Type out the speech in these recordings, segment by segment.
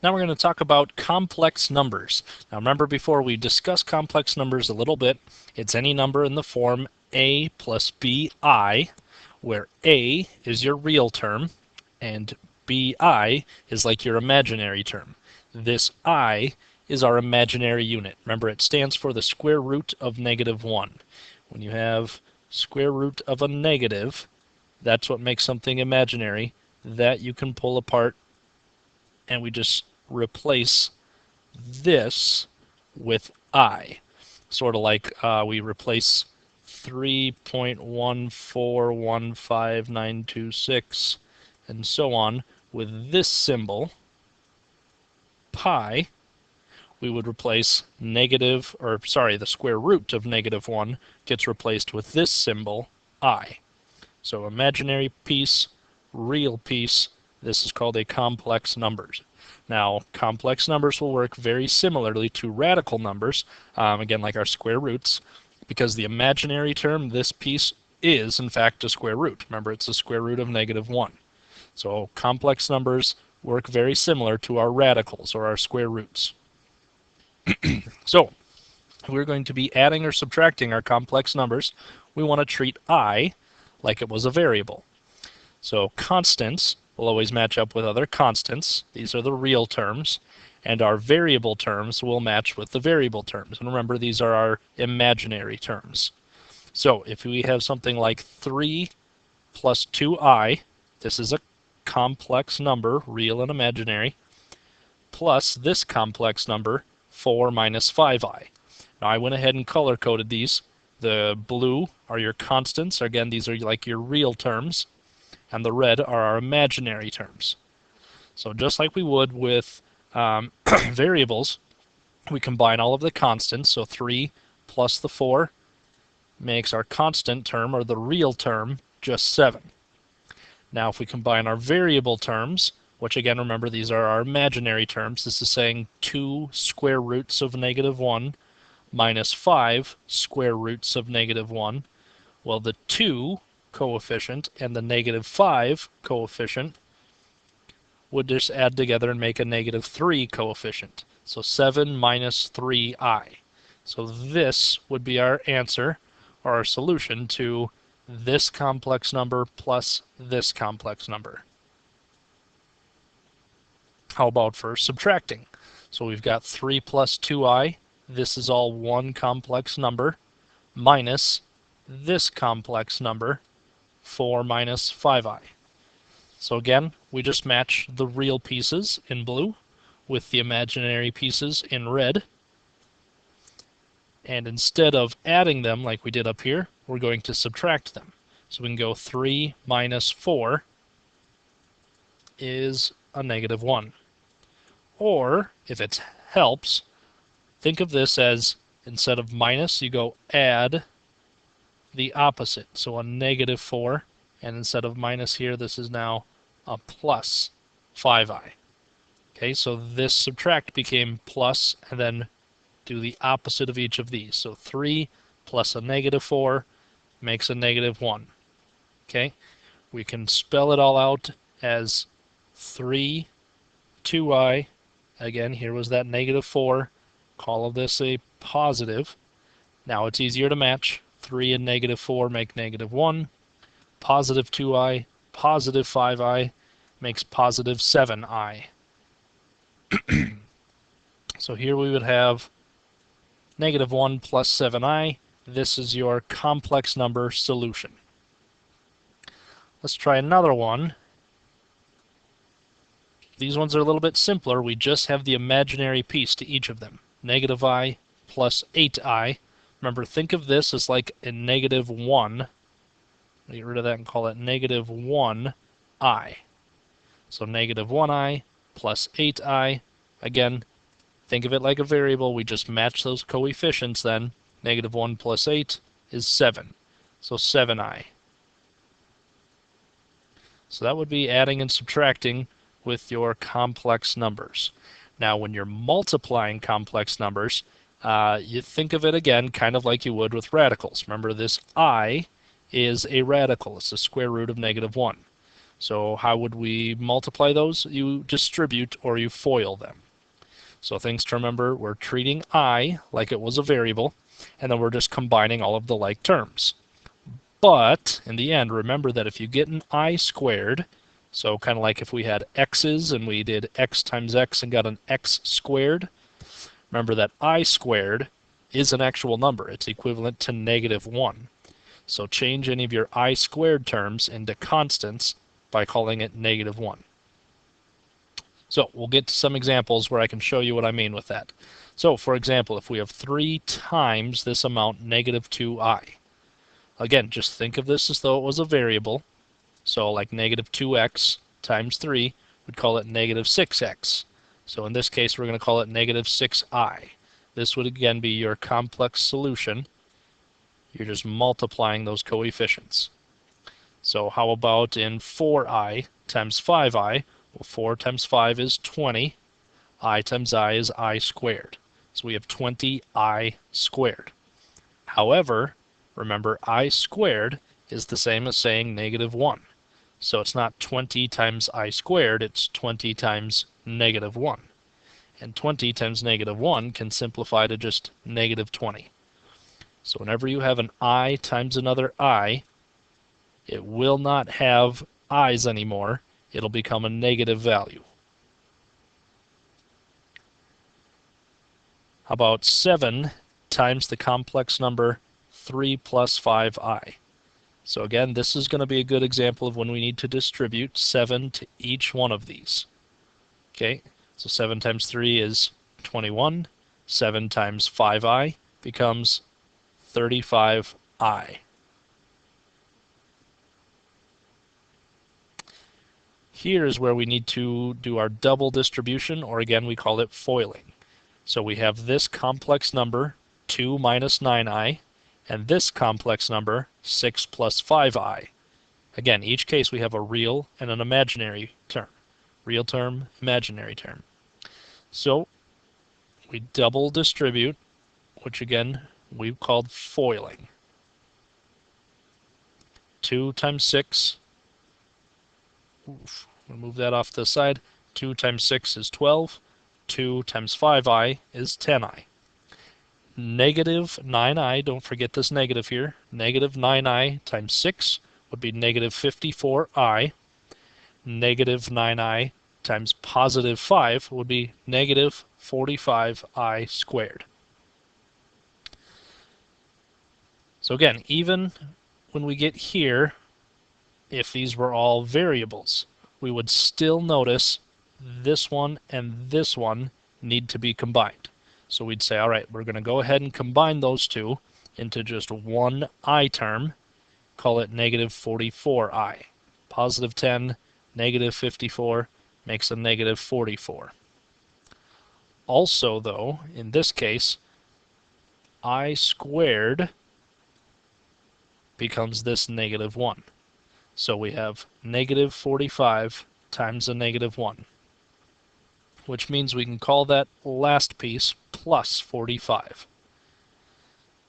Now we're going to talk about complex numbers. Now remember, before we discussed complex numbers a little bit, it's any number in the form a plus bi, where a is your real term and bi is like your imaginary term. This I is our imaginary unit. Remember, it stands for the square root of -1. When you have square root of a negative, that's what makes something imaginary. That you can pull apart, and we just replace this with I. Sort of like we replace 3.1415926 and so on with this symbol, pi. We would replace the square root of -1 gets replaced with this symbol, I. So imaginary piece, real piece, this is called a complex numbers. Now, complex numbers will work very similarly to radical numbers, again, like our square roots, because the imaginary term, this piece, is in fact a square root. Remember, it's the square root of -1. So complex numbers work very similar to our radicals, or our square roots. So we're going to be adding or subtracting our complex numbers. We want to treat I like it was a variable. So constants will always match up with other constants. These are the real terms. And our variable terms will match with the variable terms. And remember, these are our imaginary terms. So if we have something like 3 plus 2i, this is a complex number, real and imaginary, plus this complex number, 4 minus 5i. Now I went ahead and color-coded these. The blue are your constants. Again, these are like your real terms. And the red are our imaginary terms. So just like we would with variables, we combine all of the constants. So 3 plus the 4 makes our constant term, or the real term, just 7. Now if we combine our variable terms, which again, remember, these are our imaginary terms. This is saying 2 square roots of -1 minus 5 square roots of -1. Well, the 2 coefficient and the -5 coefficient would just add together and make a -3 coefficient. So 7 minus 3i. So this would be our answer, or our solution to this complex number plus this complex number. How about for subtracting? So we've got 3 plus 2i. This is all one complex number, minus this complex number, 4 minus 5i. So again, we just match the real pieces in blue with the imaginary pieces in red. And instead of adding them like we did up here, we're going to subtract them. So we can go 3 minus 4 is a -1. Or, if it helps, think of this as, instead of minus, you go add the opposite. So a -4, and instead of minus here, this is now a plus 5i. Okay, so this subtract became plus, and then do the opposite of each of these. So 3 plus a -4 makes a -1. Okay, we can spell it all out as 3, 2i. Again, here was that -4. Call of this a positive. Now it's easier to match. 3 and -4 make -1. Positive 2i, positive 5i makes positive 7i. So here we would have -1 plus 7i. This is your complex number solution. Let's try another one. These ones are a little bit simpler. We just have the imaginary piece to each of them. -i plus 8i. Remember, think of this as like a -1. Get rid of that and call it -1i. So -1i plus 8i. Again, think of it like a variable. We just match those coefficients then. -1 plus 8 is 7. So 7i. So that would be adding and subtracting with your complex numbers. Now, when you're multiplying complex numbers, you think of it again kind of like you would with radicals. Remember, this I is a radical. It's the square root of -1. So how would we multiply those? You distribute or you FOIL them. So things to remember, we're treating I like it was a variable, and then we're just combining all of the like terms. But in the end, remember that if you get an I squared, so kind of like if we had x's and we did x times x and got an x squared, remember that I squared is an actual number. It's equivalent to -1. So change any of your I squared terms into constants by calling it -1. So we'll get to some examples where I can show you what I mean with that. So for example, if we have 3 times this amount, -2i. Again, just think of this as though it was a variable. So like -2x times 3, we'd call it -6x. So in this case, we're going to call it -6i. This would again be your complex solution. You're just multiplying those coefficients. So how about in 4i times 5i? Well, 4 times 5 is 20. I times I is I squared. So we have 20i squared. However, remember I squared is the same as saying -1. So it's not 20 times I squared, it's 20 times -1. And 20 times -1 can simplify to just -20. So whenever you have an I times another I, it will not have i's anymore. It'll become a negative value. How about 7 times the complex number 3 plus 5i? So again, this is going to be a good example of when we need to distribute 7 to each one of these. Okay, so 7 times 3 is 21. 7 times 5i becomes 35i. Here is where we need to do our double distribution, or again we call it foiling. So we have this complex number, 2 minus 9i, and this complex number, 6 plus 5i. Again, each case we have a real and an imaginary term. Real term, imaginary term. So we double distribute, which again we've called foiling. 2 times 6, we'll move that off to the side. 2 times 6 is 12. 2 times 5i is 10i. -9i, don't forget this negative here. -9i times 6 would be -54i. -9i times +5 would be -45i squared. So again, even when we get here, if these were all variables, we would still notice this one and this one need to be combined. So we'd say, all right, we're going to go ahead and combine those two into just one I term, call it -44i. +10, -54 makes a -44. Also, though, in this case, I squared becomes this -1. So we have -45 times a -1, which means we can call that last piece plus 45.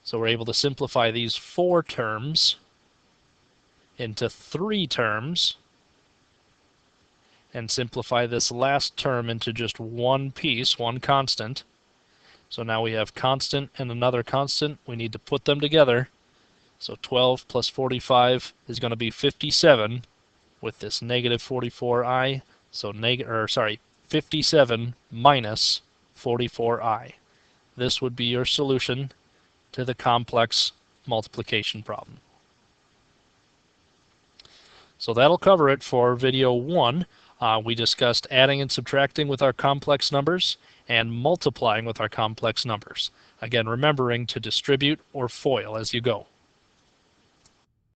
So we're able to simplify these 4 terms into 3 terms and simplify this last term into just one piece, one constant. So now we have constant and another constant. We need to put them together. So 12 plus 45 is going to be 57 with this -44i. So 57 minus 44i. This would be your solution to the complex multiplication problem. So that'll cover it for video 1. We discussed adding and subtracting with our complex numbers and multiplying with our complex numbers. Again, remembering to distribute or FOIL as you go.